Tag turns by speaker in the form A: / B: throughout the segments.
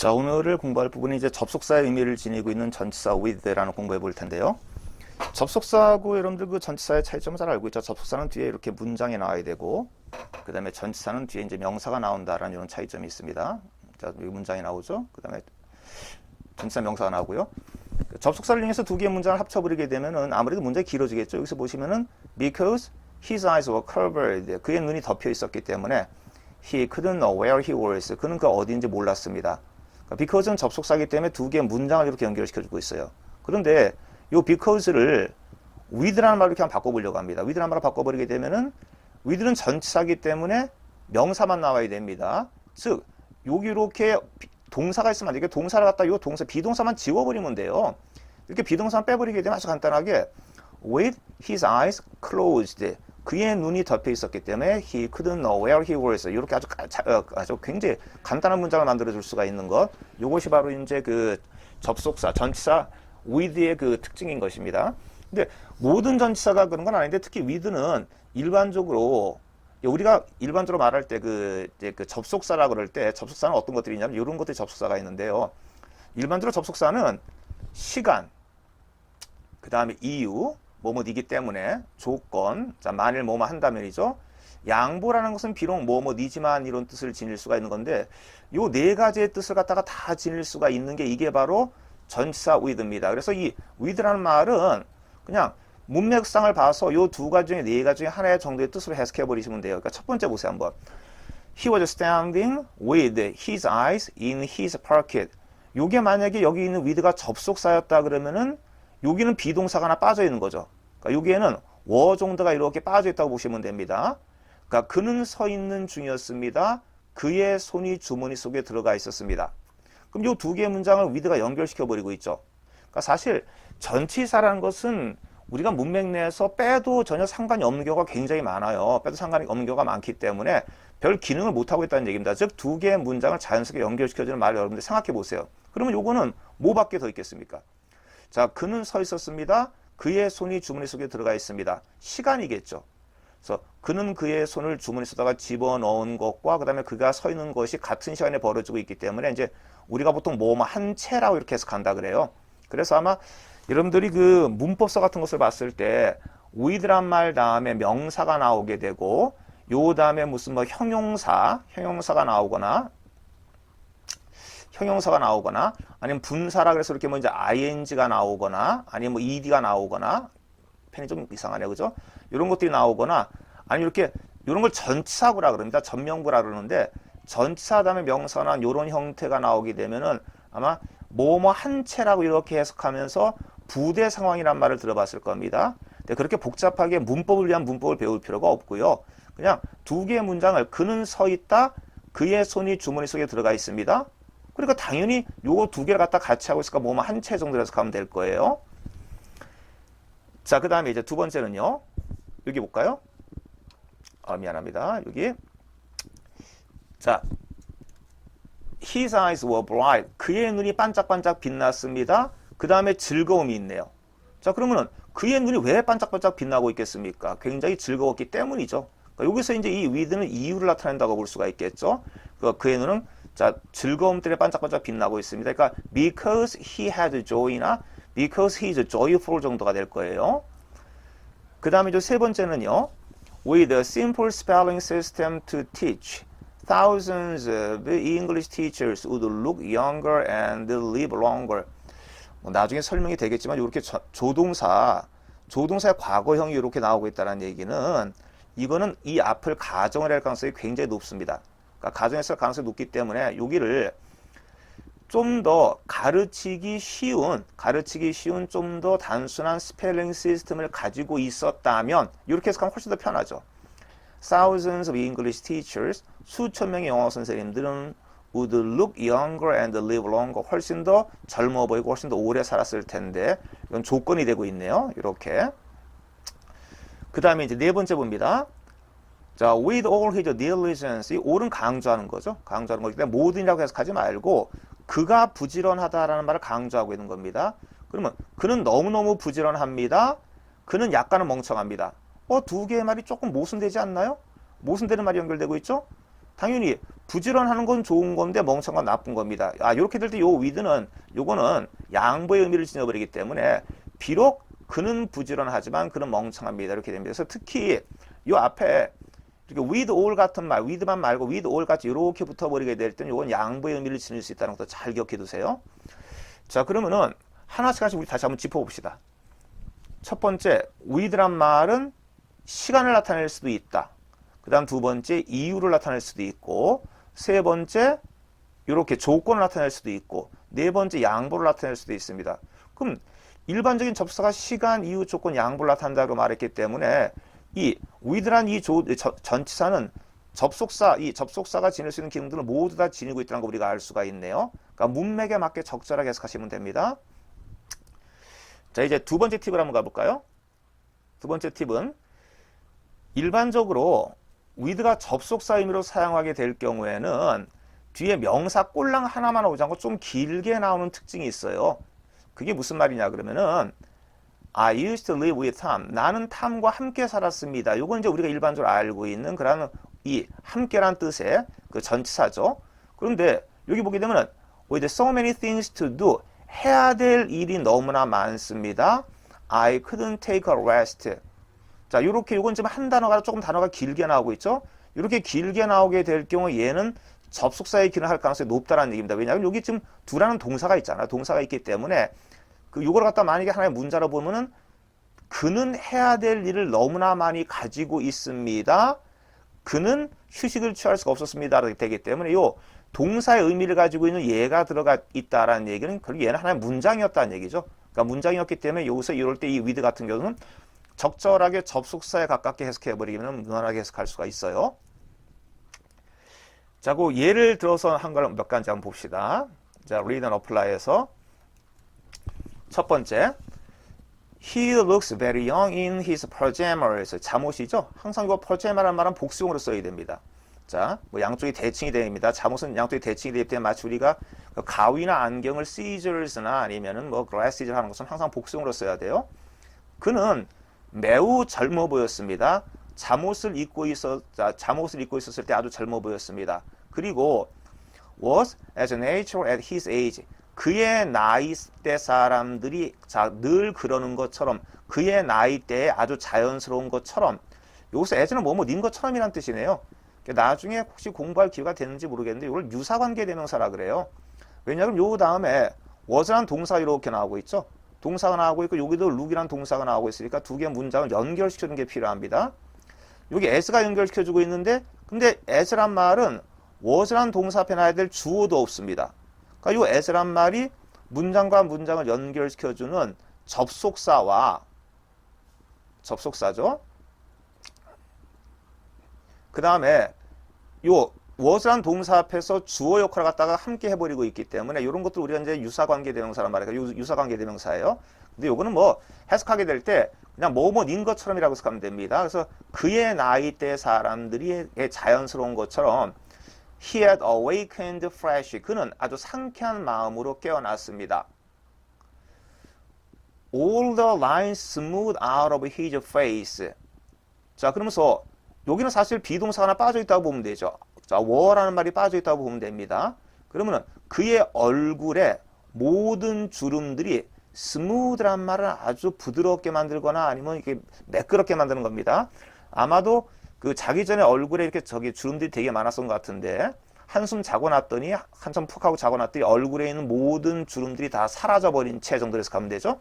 A: 자, 오늘을 공부할 부분이 이제 접속사의 의미를 지니고 있는 전치사 with라는 공부해 볼 텐데요. 접속사하고 여러분들 그 전치사의 차이점을 잘 알고 있죠. 접속사는 뒤에 이렇게 문장이 나와야 되고, 그 다음에 전치사는 뒤에 이제 명사가 나온다라는 이런 차이점이 있습니다. 자, 여기 문장이 나오죠. 그 다음에 전치사 명사가 나오고요. 접속사를 이용해서 두 개의 문장을 합쳐버리게 되면은 아무래도 문장이 길어지겠죠. 여기서 보시면은 because his eyes were covered. 그의 눈이 덮여 있었기 때문에 he couldn't know where he was. 그는 그 어디인지 몰랐습니다. because는 접속사이기 때문에 두 개의 문장을 이렇게 연결시켜주고 있어요. 그런데 이 because를 with라는 말로 이렇게 한번 바꿔보려고 합니다. with라는 말로 바꿔버리게 되면은 with는 전치사이기 때문에 명사만 나와야 됩니다. 즉 여기 이렇게 동사가 있으면 안 되게 동사를 갖다 이 동사 비동사만 지워버리면 돼요. 이렇게 비동사만 빼버리게 되면 아주 간단하게 with his eyes closed. 그의 눈이 덮여 있었기 때문에 he couldn't know where he was. 이렇게 아주 굉장히 간단한 문장을 만들어 줄 수가 있는 것. 이것이 바로 이제 그 접속사, 전치사 with의 그 특징인 것입니다. 근데 모든 전치사가 그런 건 아닌데 특히 with는 일반적으로 우리가 일반적으로 말할 때 그 접속사라 그럴 때 접속사는 어떤 것들이 있냐면 이런 것들이 접속사가 있는데요. 일반적으로 접속사는 시간, 그 다음에 이유, 뭐뭐이기 때문에 조건, 자 만일 뭐뭐 한다면이죠. 양보라는 것은 비록 뭐뭐이지만 이런 뜻을 지닐 수가 있는 건데 요 네 가지의 뜻을 갖다가 다 지닐 수가 있는 게 이게 바로 전치사 with입니다. 그래서 이 with라는 말은 그냥 문맥상을 봐서 요 두 가지 중에 네 가지 중에 하나의 정도의 뜻으로 해석해 버리시면 돼요. 그러니까 첫 번째 보세요 한번. He was standing with his eyes in his pocket. 요게 만약에 여기 있는 with가 접속사였다 그러면은 여기는 비동사가 하나 빠져 있는 거죠. 그러니까 여기에는 워 정도가 이렇게 빠져 있다고 보시면 됩니다. 그러니까 그는 서 있는 중이었습니다. 그의 손이 주머니 속에 들어가 있었습니다. 그럼 이 두 개의 문장을 with가 연결시켜 버리고 있죠. 그러니까 사실 전치사라는 것은 우리가 문맥 내에서 빼도 전혀 상관이 없는 경우가 굉장히 많아요. 빼도 상관이 없는 경우가 많기 때문에 별 기능을 못하고 있다는 얘기입니다. 즉 두 개의 문장을 자연스럽게 연결시켜주는 말을 여러분들 생각해 보세요. 그러면 요거는 뭐밖에 더 있겠습니까? 자, 그는 서 있었습니다. 그의 손이 주머니 속에 들어가 있습니다. 시간이겠죠. 그래서 그는 그의 손을 주머니 속에다가 집어넣은 것과 그 다음에 그가 서 있는 것이 같은 시간에 벌어지고 있기 때문에 이제 우리가 보통 뭐뭐 한 채라고 이렇게 해석한다 그래요. 그래서 아마 여러분들이 그 문법서 같은 것을 봤을 때 with란 말 다음에 명사가 나오게 되고 요 다음에 무슨 뭐 형용사가 나오거나 아니면 분사라 그래서 이렇게 뭐 이제 ing가 나오거나 아니면 뭐 ed가 나오거나 펜이 좀 이상하네요. 그죠? 이런 것들이 나오거나 아니면 이렇게 이런 걸 전치사구라 그럽니다. 전명구라 그러는데 전치사 다음에 명사나 이런 형태가 나오게 되면은 아마 뭐뭐 한 채라고 이렇게 해석하면서 부대 상황이란 말을 들어봤을 겁니다. 근데 그렇게 복잡하게 문법을 위한 문법을 배울 필요가 없고요. 그냥 두 개의 문장을 그는 서 있다, 그의 손이 주머니 속에 들어가 있습니다. 그러니까 당연히 요거 두 개를 갖다 같이 하고 있으니까 뭐뭐 한 채 정도 해석하면 될 거예요. 자, 그 다음에 이제 두 번째는요. 여기 볼까요? 미안합니다. 여기. 자, his eyes were bright. 그의 눈이 반짝반짝 빛났습니다. 그 다음에 즐거움이 있네요. 자, 그러면은 그의 눈이 왜 반짝반짝 빛나고 있겠습니까? 굉장히 즐거웠기 때문이죠. 그러니까 여기서 이제 이 with는 이유를 나타낸다고 볼 수가 있겠죠. 그의 눈은 자, 즐거움 때문에 반짝반짝 빛나고 있습니다. 그러니까 because he had joy나 because he is joyful 정도가 될 거예요. 그 다음에 이제 세 번째는요. With a simple spelling system to teach, thousands of English teachers would look younger and live longer. 나중에 설명이 되겠지만 이렇게 조동사의 과거형이 이렇게 나오고 있다는 얘기는 이거는 이 앞을 가정을 할 가능성이 굉장히 높습니다. 그러니까 가정했을 가능성이 높기 때문에 여기를 좀 더 가르치기 쉬운 좀 더 단순한 스펠링 시스템을 가지고 있었다면 이렇게 해석하면 훨씬 더 편하죠. Thousands of English teachers, 수천 명의 영어 선생님들은 would look younger and live longer. 훨씬 더 젊어 보이고 훨씬 더 오래 살았을 텐데 이건 조건이 되고 있네요. 이렇게. 그 다음에 이제 네 번째 봅니다. 자, with all his diligence. 이 all은 강조하는 거죠. 강조하는 거기 때문에 모든이라고 해석하지 말고 그가 부지런하다라는 말을 강조하고 있는 겁니다. 그러면 그는 너무너무 부지런합니다. 그는 약간은 멍청합니다. 두 개의 말이 조금 모순되지 않나요? 모순되는 말이 연결되고 있죠? 당연히 부지런하는 건 좋은 건데 멍청한 건 나쁜 겁니다. 이렇게 될 때 요 with는 요거는 양보의 의미를 지녀버리기 때문에 비록 그는 부지런하지만 그는 멍청합니다. 이렇게 됩니다. 그래서 특히 요 앞에 이렇게 with all 같은 말, with만 말고 with all 같이 이렇게 붙어버리게 될 때는 요건 양보의 의미를 지닐 수 있다는 것도 잘 기억해 두세요. 자, 그러면은 하나씩 우리 다시 한번 짚어봅시다. 첫 번째, with란 말은 시간을 나타낼 수도 있다. 그 다음 두 번째, 이유를 나타낼 수도 있고, 세 번째, 이렇게 조건을 나타낼 수도 있고, 네 번째, 양보를 나타낼 수도 있습니다. 그럼 일반적인 접사가 시간, 이유, 조건, 양보를 나타낸다고 말했기 때문에 이 with란 이 전치사는 이 접속사가 지닐 수 있는 기능들을 모두 다 지니고 있다는 걸 우리가 알 수가 있네요. 그러니까 문맥에 맞게 적절하게 해석하시면 됩니다. 자, 이제 두 번째 팁을 한번 가볼까요? 두 번째 팁은 일반적으로 with가 접속사 의미로 사용하게 될 경우에는 뒤에 명사 꼴랑 하나만 오지 않고 좀 길게 나오는 특징이 있어요. 그게 무슨 말이냐 그러면은 I used to live with Tom. 나는 탐과 함께 살았습니다. 요건 이제 우리가 일반적으로 알고 있는 그런 이 함께란 뜻의 그 전치사죠. 그런데 여기 보게 되면은 with so many things to do. 해야 될 일이 너무나 많습니다. I couldn't take a rest. 자, 요렇게 요건 지금 한 단어가 조금 단어가 길게 나오고 있죠. 이렇게 길게 나오게 될 경우 얘는 접속사의 기능을 할 가능성이 높다는 얘기입니다. 왜냐하면 여기 지금 do라는 동사가 있잖아요. 동사가 있기 때문에 요걸 갖다 만약에 하나의 문자로 보면은 그는 해야 될 일을 너무나 많이 가지고 있습니다. 그는 휴식을 취할 수가 없었습니다. 이렇게 되기 때문에 요 동사의 의미를 가지고 있는 얘가 들어가 있다라는 얘기는 얘는 하나의 문장이었다는 얘기죠. 그러니까 문장이었기 때문에 여기서 이럴 때 이 with 같은 경우는 적절하게 접속사에 가깝게 해석해버리면 무난하게 해석할 수가 있어요. 자, 그 예를 들어서 한 걸 몇 가지 한번 봅시다. 자, read and apply에서 첫 번째, he looks very young in his pajamas. 잠옷이죠. 항상 이거 pajamas라는 말은 복수형으로 써야 됩니다. 자, 뭐 양쪽이 대칭이 됩니다. 잠옷은 양쪽이 대칭이 되기 때문에 마치 우리가 가위나 안경을 scissors나 아니면은 뭐 glasses 하는 것은 항상 복수형으로 써야 돼요. 그는 매우 젊어 보였습니다. 잠옷을 입고 있었을 때 아주 젊어 보였습니다. 그리고 was as natural at his age. 그의 나이 때 사람들이 늘 그러는 것처럼 그의 나이 때에 아주 자연스러운 것처럼 여기서 as는 닌 것처럼이란 뜻이네요. 나중에 혹시 공부할 기회가 되는지 모르겠는데 이걸 유사관계 대명사라 그래요. 왜냐하면 요 다음에 was라는 동사 이렇게 나오고 있죠. 동사가 나오고 있고 여기도 look이라는 동사가 나오고 있으니까 두 개의 문장을 연결시켜주는 게 필요합니다. 여기 as가 연결시켜주고 있는데 근데 as란 말은 was란 동사 앞에 놔야 될 주어도 없습니다. 그러니까 이 as란 말이 문장과 문장을 연결시켜주는 접속사죠. 그 다음에 요 was란 동사 앞에서 주어 역할을 갖다가 함께 해버리고 있기 때문에 이런 것들 우리가 이제 유사관계 대명사란 말이에요. 유사관계 대명사예요. 근데 요거는 뭐 해석하게 될 때 그냥 뭐뭐인 것처럼이라고 해석하면 됩니다. 그래서 그의 나이 때 사람들이 자연스러운 것처럼 he had awakened fresh. 그는 아주 상쾌한 마음으로 깨어났습니다. all the lines smooth out of his face. 자, 그러면서 여기는 사실 비동사가 하나 빠져있다고 보면 되죠. 자, were라는 말이 빠져있다고 보면 됩니다. 그러면은 그의 얼굴에 모든 주름들이 smooth란 말은 아주 부드럽게 만들거나 아니면 이렇게 매끄럽게 만드는 겁니다. 아마도 그 자기 전에 얼굴에 이렇게 주름들이 되게 많았던 것 같은데 한숨 자고 났더니 한참 푹 하고 자고 났더니 얼굴에 있는 모든 주름들이 다 사라져버린 채 정도로 해석하면 되죠.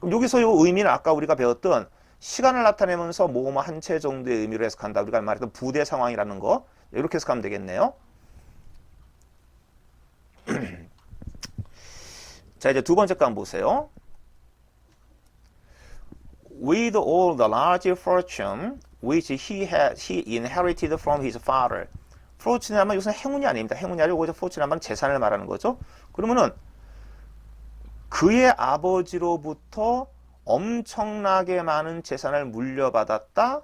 A: 그럼 여기서 요 의미는 아까 우리가 배웠던 시간을 나타내면서 뭐뭐 한 채 정도의 의미로 해석한다. 우리가 말했던 부대 상황이라는 거 이렇게 해석하면 되겠네요. 자, 이제 두 번째 거 한번 보세요. With all the large fortune which he inherited from his father. fortune이란 말은 이것은 행운이 아닙니다. 행운이 아니고 여기서 fortune이란 말은 재산을 말하는 거죠. 그러면은 그의 아버지로부터 엄청나게 많은 재산을 물려받았다.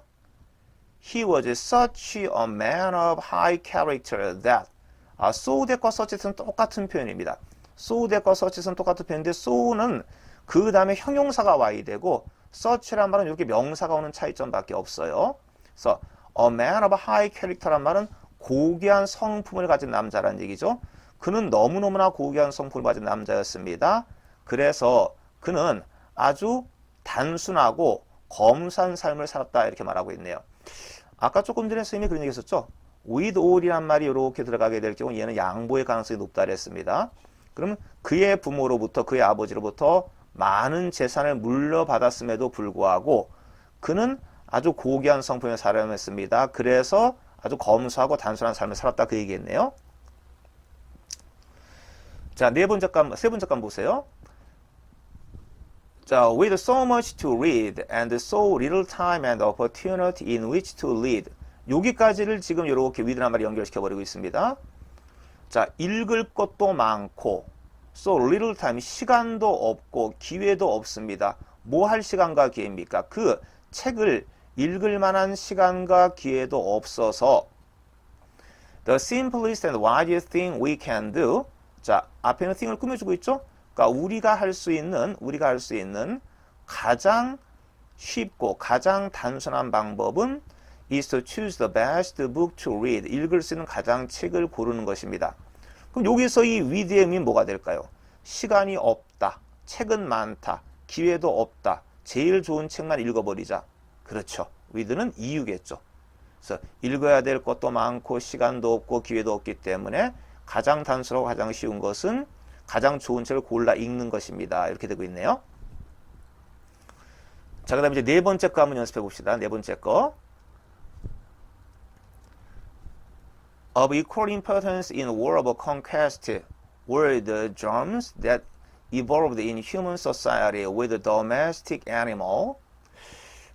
A: He was such a man of high character that. so that과 such는 똑같은 표현입니다. so that과 such는 똑같은 표현인데 so는 그 다음에 형용사가 와야 되고 such란 말은 이렇게 명사가 오는 차이점밖에 없어요. 그래서 a man of high character란 말은 고귀한 성품을 가진 남자라는 얘기죠. 그는 너무너무나 고귀한 성품을 가진 남자였습니다. 그래서 그는 아주 단순하고 검소한 삶을 살았다 이렇게 말하고 있네요. 아까 조금 전에 선생님이 그런 얘기 했었죠. with all이란 말이 이렇게 들어가게 될 경우 얘는 양보의 가능성이 높다 그랬습니다. 그러면 그의 부모로부터 그의 아버지로부터 많은 재산을 물려받았음에도 불구하고 그는 아주 고귀한 성품의 사람이었습니다. 그래서 아주 검소하고 단순한 삶을 살았다 그 얘기했네요. 자, 세 번째 감 보세요. 자, with so much to read and so little time and opportunity in which to read. 여기까지를 지금 이렇게 with란 말이 연결시켜 버리고 있습니다. 자, 읽을 것도 많고 so little time, 시간도 없고 기회도 없습니다. 뭐 할 시간과 기회입니까? 그 책을 읽을 만한 시간과 기회도 없어서 the simplest and wisest thing we can do. 자, 앞에는 thing을 꾸며주고 있죠? 그러니까 우리가 할 수 있는 가장 쉽고 가장 단순한 방법은 is to choose the best book to read. 읽을 수 있는 가장 책을 고르는 것입니다. 그럼 여기서 이 with의 의미는 뭐가 될까요? 시간이 없다, 책은 많다, 기회도 없다, 제일 좋은 책만 읽어버리자. 그렇죠. with는 이유겠죠. 그래서 읽어야 될 것도 많고 시간도 없고 기회도 없기 때문에 가장 단순하고 가장 쉬운 것은 가장 좋은 책을 골라 읽는 것입니다. 이렇게 되고 있네요. 자, 그 다음에 이제 네 번째 거 한번 연습해 봅시다. 네 번째 거. Of equal importance in war of conquest were the germs that evolved in human society with domestic animal.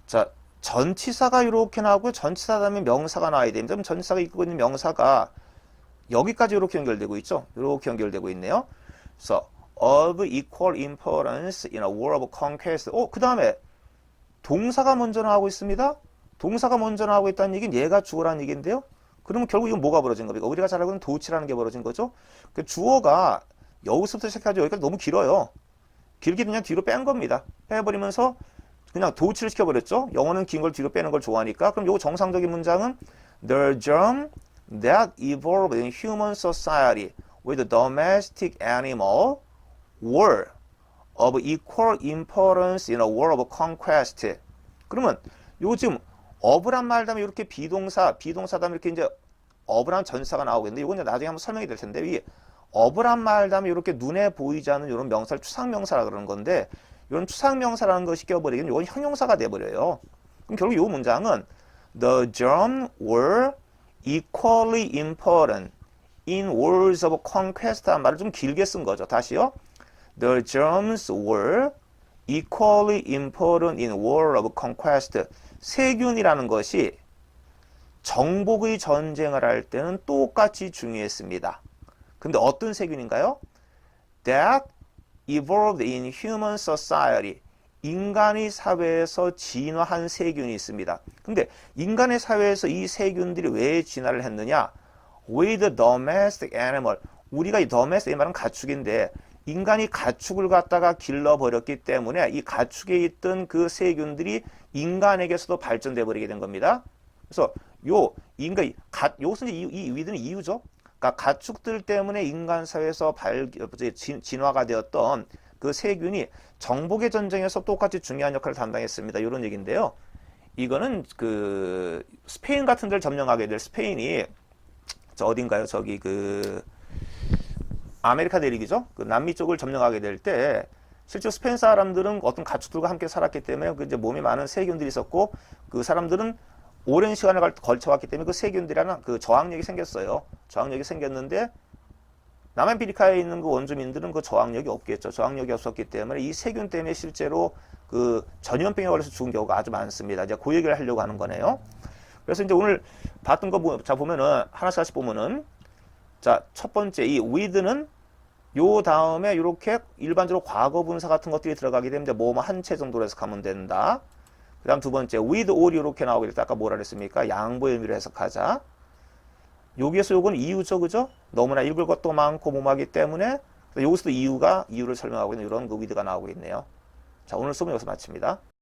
A: 자, 전치사가 이렇게 나오고 전치사 다음에 명사가 나와야 됩니다. 그럼 전치사가 이끌고 있는 명사가 여기까지 이렇게 연결되고 있죠. 이렇게 연결되고 있네요. 그래서 of equal importance in a war of conquest. 그 다음에 동사가 먼저 나오고 있습니다. 동사가 먼저 나오고 있다는 얘기는 얘가 주어라는 얘기인데요. 그러면 결국 이건 뭐가 벌어진 겁니까? 우리가 잘 알고 있는 도치라는 게 벌어진 거죠. 그 주어가 여기서부터 시작해가지고 여기까지 너무 길어요. 길게 그냥 뒤로 뺀 겁니다. 빼버리면서 그냥 도치를 시켜버렸죠. 영어는 긴 걸 뒤로 빼는 걸 좋아하니까. 그럼 요거 정상적인 문장은 The germ that evolved in human society with domestic animal were of equal importance in a war of conquest. 그러면 요거 지금 of란 말 다음에 이렇게 비동사 다음에 이렇게 이제 of란 전사가 나오겠는데 이건 이제 나중에 한번 설명이 될 텐데 이 of란 말 다음에 이렇게 눈에 보이지 않는 이런 명사를 추상명사라 그러는 건데 이런 추상명사라는 것이 껴버리면 이건 형용사가 돼버려요. 그럼 결국 이 문장은 The germ were equally important in wars of conquest 한 말을 좀 길게 쓴 거죠. 다시요. The germs were equally important in war of conquest. 세균이라는 것이 정복의 전쟁을 할 때는 똑같이 중요했습니다. 근데 어떤 세균인가요? That evolved in human society. 인간의 사회에서 진화한 세균이 있습니다. 근데 인간의 사회에서 이 세균들이 왜 진화를 했느냐? With domestic animal. 우리가 이 domestic 말은 가축인데 인간이 가축을 갖다가 길러버렸기 때문에 이 가축에 있던 그 세균들이 인간에게서도 발전돼 버리게 된 겁니다. 그래서 요것은 이 위드는 이유죠. 그러니까 가축들 때문에 인간 사회에서 진화가 되었던 그 세균이 정복의 전쟁에서 똑같이 중요한 역할을 담당했습니다. 이런 얘기인데요. 이거는 그 스페인 같은 데를 점령하게 될 스페인이 어딘가요? 저기 그 아메리카 대륙이죠. 그 남미 쪽을 점령하게 될 때 실제 스페인 사람들은 어떤 가축들과 함께 살았기 때문에 그 이제 몸에 많은 세균들이 있었고 그 사람들은 오랜 시간을 걸쳐왔기 때문에 그 세균들이라는 그 저항력이 생겼어요. 저항력이 생겼는데 남아메리카에 있는 그 원주민들은 그 저항력이 없겠죠. 저항력이 없었기 때문에 이 세균 때문에 실제로 그 전염병에 걸려서 죽은 경우가 아주 많습니다. 이제 그 얘기를 하려고 하는 거네요. 그래서 이제 오늘 봤던 거 자 보면은 하나씩 보면은 자, 첫 번째 이 with는 요 다음에 이렇게 일반적으로 과거 분사 같은 것들이 들어가게 되면 이제 뭐뭐 한 채 정도로 해석하면 된다. 그다음 두 번째 with all이 이렇게 나오게 될 때 아까 뭐라 그랬습니까? 양보의 의미로 해석하자. 여기에서 요건 이유죠, 그죠? 너무나 읽을 것도 많고 뭐하기 때문에 여기서도 이유를 설명하고 있는 이런 그 with가 나오고 있네요. 자, 오늘 수업은 여기서 마칩니다.